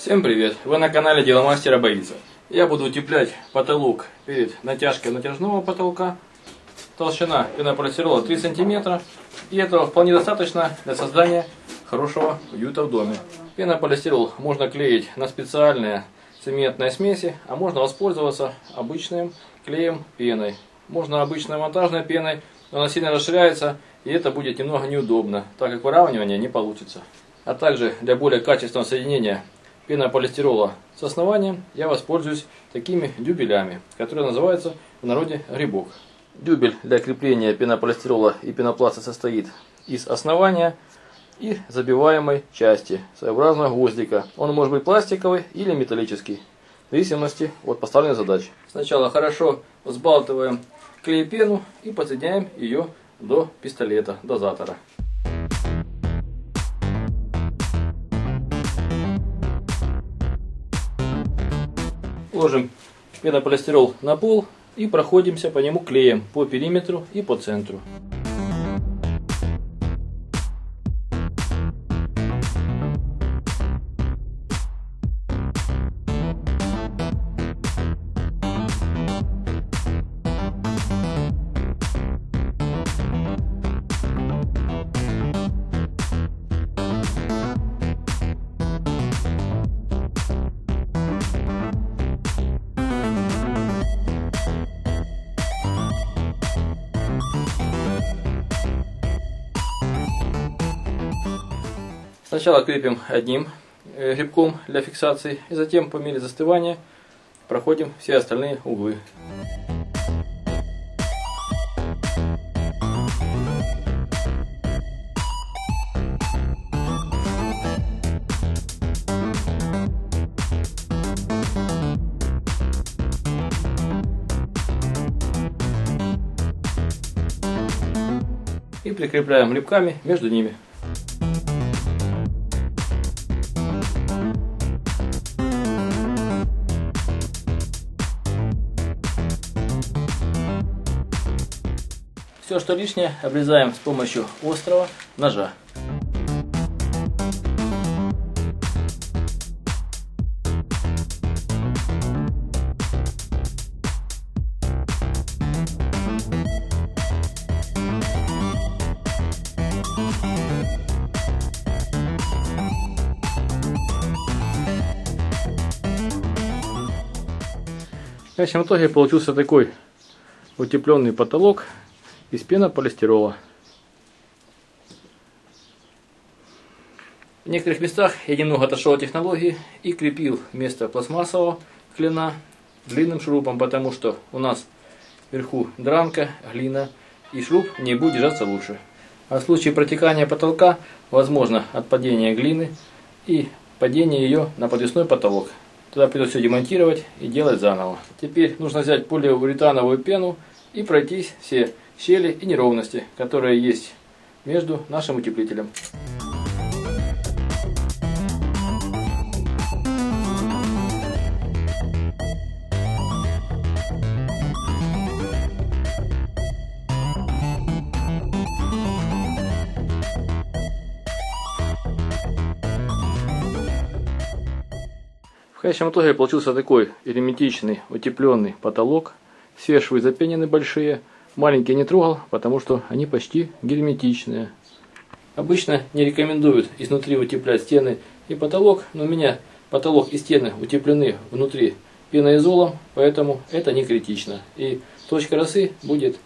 Всем привет! Вы на канале Дело мастера Боится. Я буду утеплять потолок перед натяжкой натяжного потолка. Толщина пенополистирола 3 см. И этого вполне достаточно для создания хорошего уюта в доме. Пенополистирол можно клеить на специальные цементные смеси, а можно воспользоваться обычным клеем пеной. Можно обычной монтажной пеной, но она сильно расширяется, и это будет немного неудобно, так как выравнивание не получится. А также для более качественного соединения пенополистирола с основанием я воспользуюсь такими дюбелями, которые называются в народе грибок. Дюбель для крепления пенополистирола и пенопласта состоит из основания и забиваемой части, своеобразного гвоздика. Он может быть пластиковый или металлический, в зависимости от поставленной задачи. Сначала хорошо взбалтываем клей-пену и подсоединяем ее до пистолета, дозатора. Ложим пенополистирол на пол и проходимся по нему клеем по периметру и по центру. Сначала крепим одним грибком для фиксации, и затем по мере застывания проходим все остальные углы. И прикрепляем грибками между ними. Все, что лишнее, обрезаем с помощью острого ножа. В конечном итоге получился такой утепленный потолок из пенополистирола. В некоторых местах я немного отошел от технологии и крепил вместо пластмассового клина длинным шурупом, потому что у нас вверху дранка, глина, и шуруп не будет держаться лучше. А в случае протекания потолка возможно отпадение глины и падение ее на подвесной потолок. Тогда придется все демонтировать и делать заново. Теперь нужно взять полиуретановую пену и пройтись все щели и неровности, которые есть между нашим утеплителем. В конечном итоге получился такой герметичный утепленный потолок. Все швы запенены большие. Маленькие не трогал, потому что они почти герметичные. Обычно не рекомендуют изнутри утеплять стены и потолок, но у меня потолок и стены утеплены внутри пеноизолом, поэтому это не критично. И точка росы будет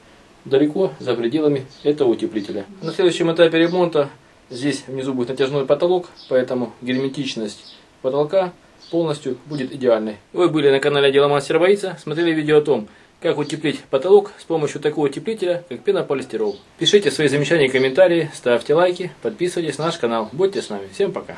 далеко за пределами этого утеплителя. На следующем этапе ремонта здесь внизу будет натяжной потолок, поэтому герметичность потолка полностью будет идеальной. Вы были на канале Дело мастера Боится, смотрели видео о том, как утеплить потолок с помощью такого утеплителя, как пенополистирол. Пишите свои замечания и комментарии, ставьте лайки, подписывайтесь на наш канал. Будьте с нами. Всем пока.